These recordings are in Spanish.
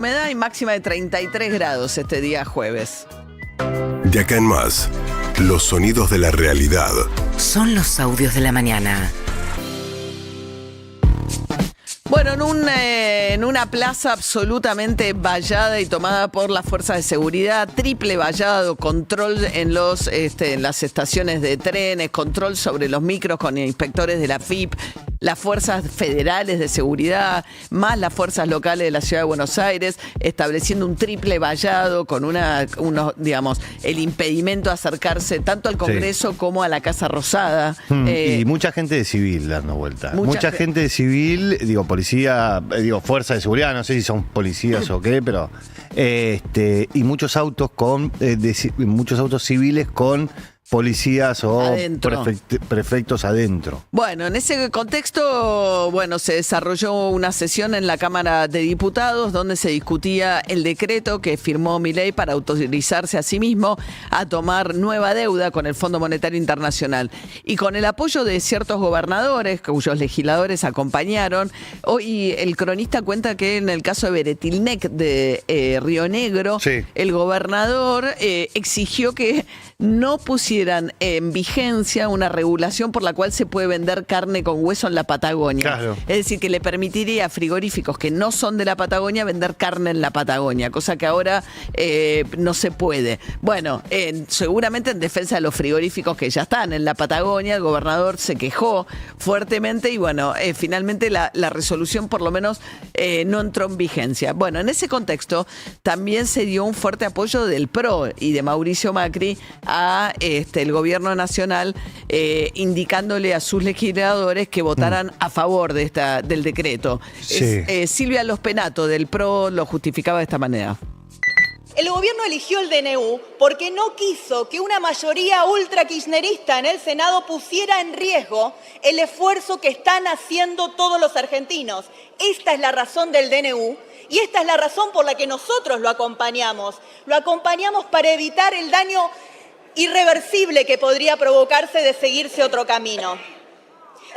Humedad y máxima de 33 grados este día jueves. De acá en más, los sonidos de la realidad. Son los audios de la mañana. Bueno, en una plaza absolutamente vallada y tomada por las fuerzas de seguridad, triple vallado, control en las estaciones de trenes, control sobre los micros con inspectores de la FIP, las fuerzas federales de seguridad, más las fuerzas locales de la Ciudad de Buenos Aires, estableciendo un triple vallado con el impedimento a acercarse tanto al Congreso como a la Casa Rosada. Y mucha gente de civil dando vuelta. Mucha gente de civil, policía, fuerza de seguridad, no sé si son policías o qué, pero y muchos autos muchos autos civiles con policías o prefectos adentro. Bueno, en ese contexto, se desarrolló una sesión en la Cámara de Diputados donde se discutía el decreto que firmó Milei para autorizarse a sí mismo a tomar nueva deuda con el Fondo Monetario Internacional. Y con el apoyo de ciertos gobernadores, cuyos legisladores acompañaron, hoy el cronista cuenta que en el caso de Beretilnec de Río Negro, el gobernador exigió que no pusieran en vigencia una regulación por la cual se puede vender carne con hueso en la Patagonia. Claro. Es decir, que le permitiría a frigoríficos que no son de la Patagonia vender carne en la Patagonia, cosa que ahora no se puede. Bueno, seguramente en defensa de los frigoríficos que ya están en la Patagonia, el gobernador se quejó fuertemente y finalmente la resolución por lo menos no entró en vigencia. Bueno, en ese contexto también se dio un fuerte apoyo del PRO y de Mauricio Macri a el gobierno nacional, indicándole a sus legisladores que votaran a favor del decreto. Sí. Silvia Lospenato del PRO lo justificaba de esta manera. El gobierno eligió el DNU porque no quiso que una mayoría ultra kirchnerista en el Senado pusiera en riesgo el esfuerzo que están haciendo todos los argentinos. Esta es la razón del DNU y esta es la razón por la que nosotros lo acompañamos. Lo acompañamos para evitar el daño irreversible que podría provocarse de seguirse otro camino.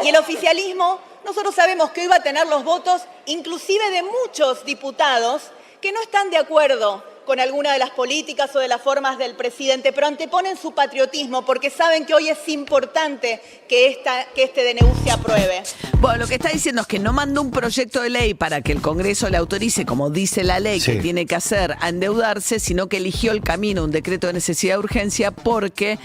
Y el oficialismo, nosotros sabemos que hoy va a tener los votos inclusive de muchos diputados que no están de acuerdo con alguna de las políticas o de las formas del presidente, pero anteponen su patriotismo porque saben que hoy es importante que este DNU se apruebe. Bueno, lo que está diciendo es que no mandó un proyecto de ley para que el Congreso le autorice, como dice la ley, que tiene que hacer a endeudarse, sino que eligió el camino, un decreto de necesidad de urgencia, porque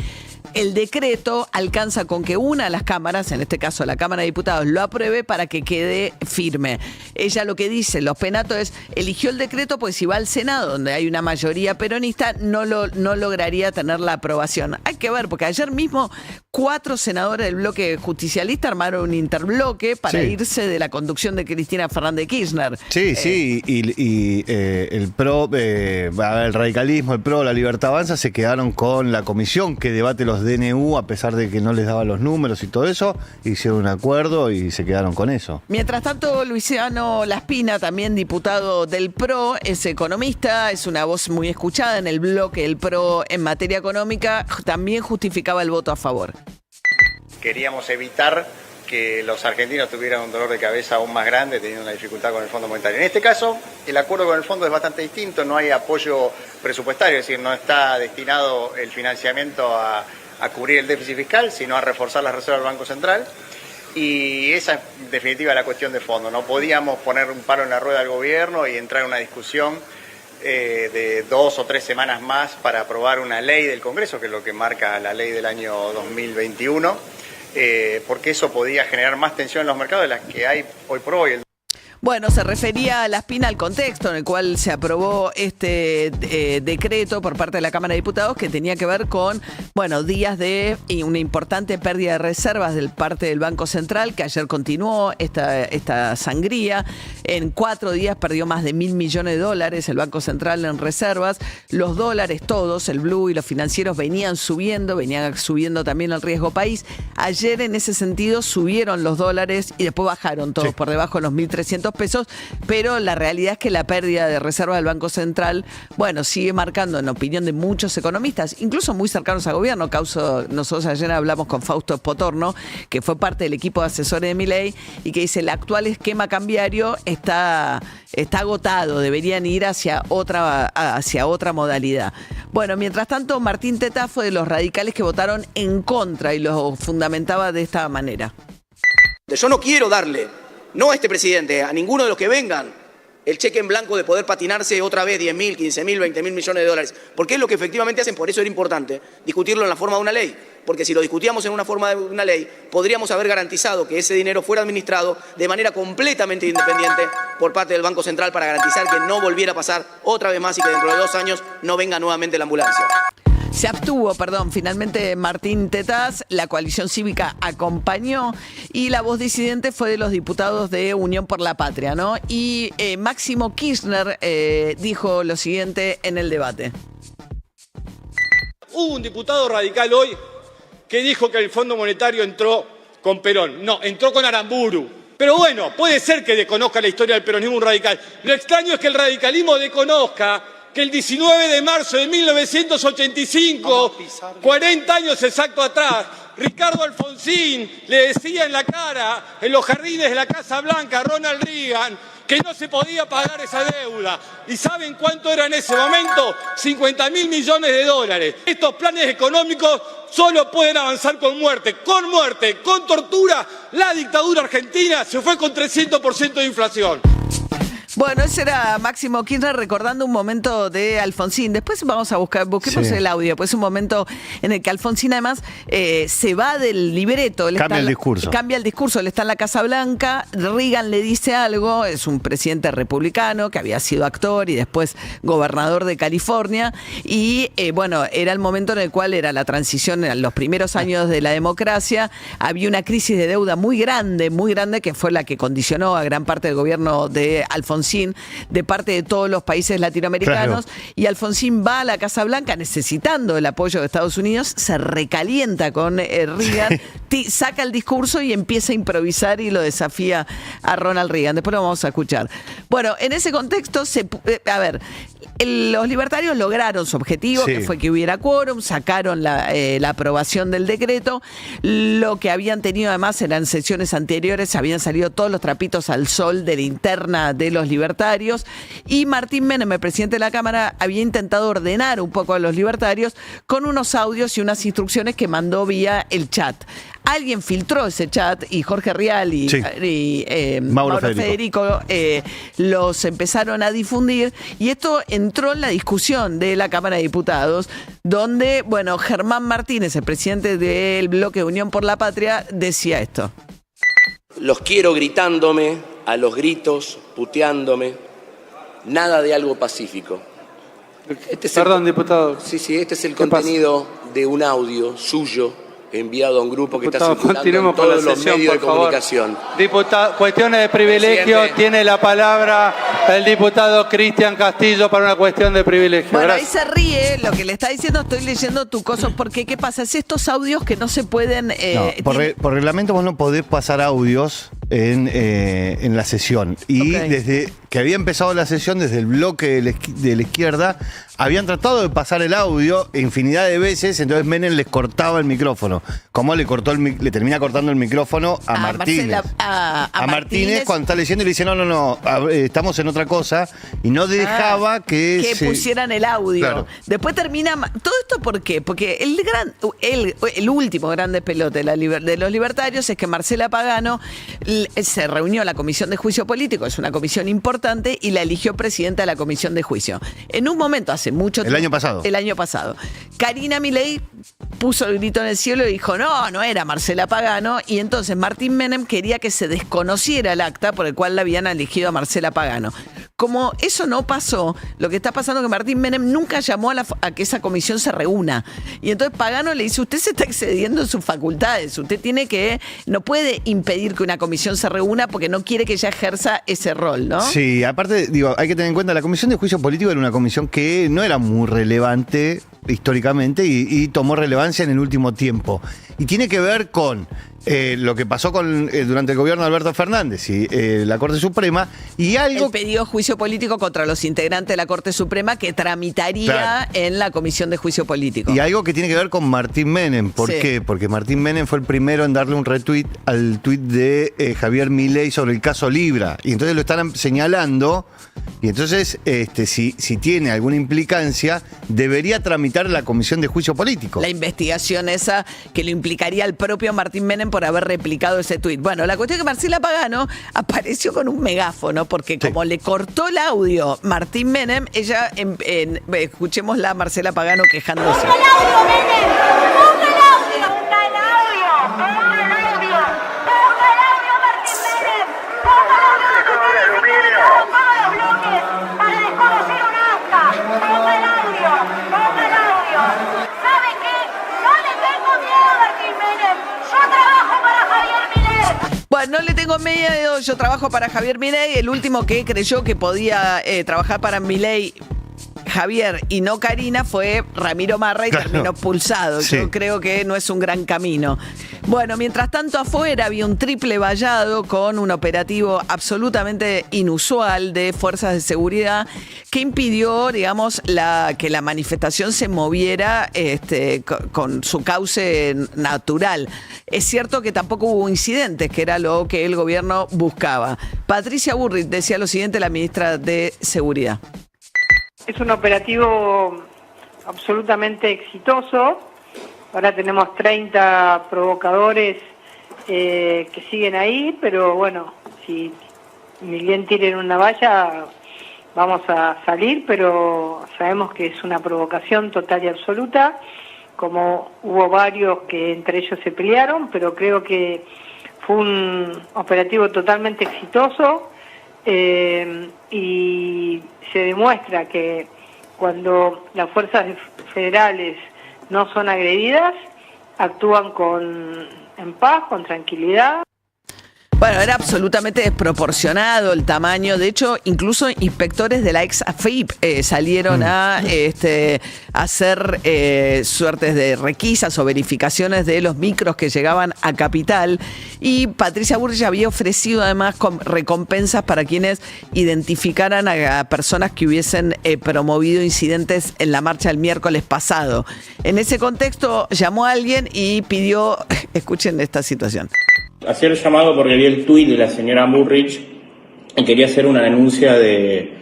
el decreto alcanza con que una de las cámaras, en este caso la Cámara de Diputados, lo apruebe para que quede firme. Ella lo que dice, Lospenato, es eligió el decreto porque si va al Senado, donde hay una mayoría peronista, no lograría tener la aprobación. Hay que ver, porque ayer mismo 4 senadores del bloque justicialista armaron un interbloque para irse de la conducción de Cristina Fernández de Kirchner. Y el PRO, el radicalismo, el PRO, la Libertad Avanza se quedaron con la comisión que debate los DNU, a pesar de que no les daban los números y todo eso, hicieron un acuerdo y se quedaron con eso. Mientras tanto, Luciano Laspina, también diputado del PRO, es economista, es una voz muy escuchada en el bloque del PRO en materia económica, también justificaba el voto a favor. Queríamos evitar que los argentinos tuvieran un dolor de cabeza aún más grande teniendo una dificultad con el Fondo Monetario. En este caso, el acuerdo con el Fondo es bastante distinto, no hay apoyo presupuestario, es decir, no está destinado el financiamiento a cubrir el déficit fiscal, sino a reforzar las reservas del Banco Central. Y esa es en definitiva la cuestión de fondo. No podíamos poner un palo en la rueda al gobierno y entrar en una discusión de 2 o 3 semanas más para aprobar una ley del Congreso, que es lo que marca la ley del año 2021, porque eso podía generar más tensión en los mercados de las que hay hoy por hoy. Bueno, se refería a Laspina al contexto en el cual se aprobó este decreto por parte de la Cámara de Diputados que tenía que ver con, días de una importante pérdida de reservas del parte del Banco Central, que ayer continuó esta sangría. En 4 días perdió más de $1.000 millones el Banco Central en reservas. Los dólares todos, el blue y los financieros venían subiendo también el riesgo país. Ayer en ese sentido subieron los dólares y después bajaron todos por debajo de los 1.300 200 pesos, pero la realidad es que la pérdida de reserva del Banco Central, bueno, sigue marcando, en opinión de muchos economistas, incluso muy cercanos al gobierno. Nosotros ayer hablamos con Fausto Spotorno, que fue parte del equipo de asesores de Milei, y que dice: el actual esquema cambiario está agotado, deberían ir hacia otra modalidad. Bueno, mientras tanto, Martín Tetaz fue de los radicales que votaron en contra y lo fundamentaba de esta manera. Yo no quiero darle, no a este presidente, a ninguno de los que vengan, el cheque en blanco de poder patinarse otra vez 10.000, 15.000, 20.000 millones de dólares, porque es lo que efectivamente hacen. Por eso era importante discutirlo en la forma de una ley, porque si lo discutíamos en una forma de una ley, podríamos haber garantizado que ese dinero fuera administrado de manera completamente independiente por parte del Banco Central, para garantizar que no volviera a pasar otra vez más y que dentro de 2 años no venga nuevamente la ambulancia. Se abstuvo, finalmente Martín Tetaz, la coalición cívica acompañó y la voz disidente fue de los diputados de Unión por la Patria, ¿no? Y Máximo Kirchner dijo lo siguiente en el debate. Hubo un diputado radical hoy que dijo que el Fondo Monetario entró con Perón. No, entró con Aramburu. Pero bueno, puede ser que desconozca la historia del peronismo un radical. Lo extraño es que el radicalismo desconozca que el 19 de marzo de 1985, 40 años exacto atrás, Ricardo Alfonsín le decía en la cara, en los jardines de la Casa Blanca, a Ronald Reagan, que no se podía pagar esa deuda. ¿Y saben cuánto era en ese momento? 50.000 millones de dólares. Estos planes económicos solo pueden avanzar con muerte, con tortura. La dictadura argentina se fue con 300% de inflación. Bueno, ese era Máximo Kirchner recordando un momento de Alfonsín. Después vamos a busquemos el audio, pues un momento en el que Alfonsín además se va del libreto. Cambia el discurso. Él está en la Casa Blanca, Reagan le dice algo, es un presidente republicano que había sido actor y después gobernador de California, y bueno, era el momento en el cual era la transición, en los primeros años de la democracia, había una crisis de deuda muy grande, que fue la que condicionó a gran parte del gobierno de Alfonsín, de parte de todos los países latinoamericanos, claro. Y Alfonsín va a la Casa Blanca necesitando el apoyo de Estados Unidos, se recalienta con Reagan, saca el discurso y empieza a improvisar y lo desafía a Ronald Reagan. Después lo vamos a escuchar. Bueno, en ese contexto, los libertarios lograron su objetivo, que fue que hubiera quórum, sacaron la aprobación del decreto. Lo que habían tenido además eran sesiones anteriores, habían salido todos los trapitos al sol de la interna de los libertarios, y Martín Menem, el presidente de la Cámara, había intentado ordenar un poco a los libertarios con unos audios y unas instrucciones que mandó vía el chat. Alguien filtró ese chat y Jorge Rial y Mauro Federico los empezaron a difundir, y esto entró en la discusión de la Cámara de Diputados, donde, bueno, Germán Martínez, el presidente del bloque Unión por la Patria, decía esto. Los quiero gritándome, a los gritos, puteándome, nada de algo pacífico. Perdón, diputado. Sí, este es el contenido de un audio suyo enviado a un grupo que está circulando en todos los medios de comunicación. Diputado, cuestiones de privilegio, presidente. Tiene la palabra el diputado Cristian Castillo para una cuestión de privilegio. Bueno, gracias. ahí se ríe, lo que le está diciendo, estoy leyendo tu cosa, porque ¿qué pasa? Es estos audios que no se pueden... por reglamento vos no podés pasar audios en la sesión. Y desde que había empezado la sesión, desde el bloque de la izquierda, habían tratado de pasar el audio infinidad de veces, entonces Menem les cortaba el micrófono. Como le termina cortando el micrófono a Martínez. A Martínez cuando está leyendo y le dice, no, estamos en otra cosa, y no dejaba que pusieran el audio. Claro. Después termina... ¿Todo esto por qué? Porque el último gran despelote de los libertarios es que Marcela Pagano se reunió a la Comisión de Juicio Político, es una comisión importante, y la eligió presidenta de la Comisión de Juicio. En un momento, hace mucho tiempo... El año pasado. Karina Milei puso el grito en el cielo y dijo, no era Marcela Pagano, y entonces Martín Menem quería que se desconociera el acta por el cual la habían elegido a Marcela Pagano. como eso no pasó, lo que está pasando es que Martín Menem nunca llamó a que esa comisión se reúna. Y entonces Pagano le dice, usted se está excediendo en sus facultades, usted no puede impedir que una comisión se reúna porque no quiere que ella ejerza ese rol, ¿no? Sí, aparte, hay que tener en cuenta, la Comisión de Juicio Político era una comisión que no era muy relevante históricamente y tomó relevancia en el último tiempo. Y tiene que ver con lo que pasó durante el gobierno de Alberto Fernández y la Corte Suprema y algo... Él pidió juicio político contra los integrantes de la Corte Suprema que tramitaría en la Comisión de Juicio Político. Y algo que tiene que ver con Martín Menem. ¿Por qué? Porque Martín Menem fue el primero en darle un retweet al tuit de Javier Milei sobre el caso Libra. Y entonces lo están señalando. Y entonces, si tiene alguna implicancia, debería tramitar la Comisión de Juicio Político. La investigación esa que lo implicaría al propio Martín Menem por haber replicado ese tuit. Bueno, la cuestión es que Marcela Pagano apareció con un megáfono, porque como le cortó el audio Martín Menem, ella, escuchémosla a Marcela Pagano quejándose. ¡Ponga el audio, Menem! ¡Ponga el audio! ¡Ponga el audio! ¡Ponga el audio! ¡Ponga el audio, Martín Menem! ¡Ponga el audio de todos los bloques para desconocer un acta! ¡Ponga el audio! ¡Ponga el audio! ¿Sabe qué? No le tengo miedo a Martín Menem. Yo trabajo para Javier Milei. Bueno, no le tengo miedo, yo trabajo para Javier Milei. El último que creyó que podía trabajar para Milei, Javier y no Karina, fue Ramiro Marra y terminó expulsado. Sí. Yo creo que no es un gran camino. Bueno, mientras tanto afuera había un triple vallado con un operativo absolutamente inusual de fuerzas de seguridad que impidió, digamos, que la manifestación se moviera con su cauce natural. Es cierto que tampoco hubo incidentes, que era lo que el gobierno buscaba. Patricia Bullrich decía lo siguiente, la ministra de Seguridad. Es un operativo absolutamente exitoso. Ahora tenemos 30 provocadores que siguen ahí, pero bueno, si bien tiren una valla, vamos a salir, pero sabemos que es una provocación total y absoluta, como hubo varios que entre ellos se pelearon, pero creo que fue un operativo totalmente exitoso. Y se demuestra que cuando las fuerzas federales no son agredidas, actúan en paz, con tranquilidad. Bueno, era absolutamente desproporcionado el tamaño. De hecho, incluso inspectores de la ex AFIP salieron a hacer suertes de requisas o verificaciones de los micros que llegaban a Capital. Y Patricia Bullrich había ofrecido además recompensas para quienes identificaran a personas que hubiesen promovido incidentes en la marcha el miércoles pasado. En ese contexto llamó a alguien y pidió, escuchen esta situación. Hacía el llamado porque vi el tuit de la señora Bullrich y quería hacer una denuncia de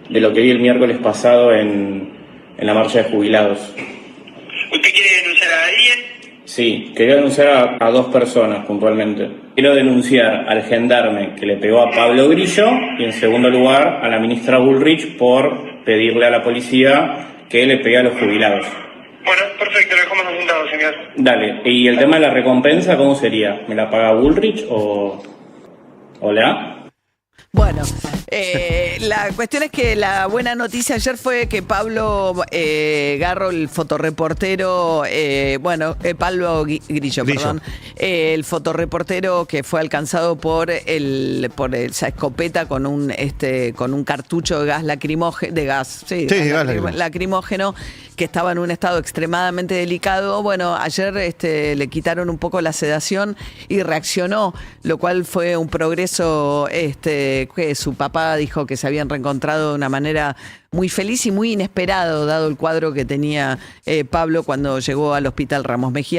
lo que vi el miércoles pasado en la marcha de jubilados. ¿Usted quiere denunciar a alguien? Sí, quería denunciar a 2 personas puntualmente. Quiero denunciar al gendarme que le pegó a Pablo Grillo y en segundo lugar a la ministra Bullrich por pedirle a la policía que le pegue a los jubilados. Bueno, perfecto, lo dejamos asentado, señor. Dale, y el tema de la recompensa, ¿cómo sería? ¿Me la paga Bullrich o la? Bueno, la cuestión es que la buena noticia ayer fue que Pablo Garro, el fotoreportero, Pablo Grillo, perdón, el fotoreportero que fue alcanzado por esa escopeta con un cartucho de gas lacrimógeno, que estaba en un estado extremadamente delicado. Bueno, ayer le quitaron un poco la sedación y reaccionó, lo cual fue un progreso que su papá dijo que se habían reencontrado de una manera muy feliz y muy inesperado, dado el cuadro que tenía Pablo cuando llegó al Hospital Ramos Mejía.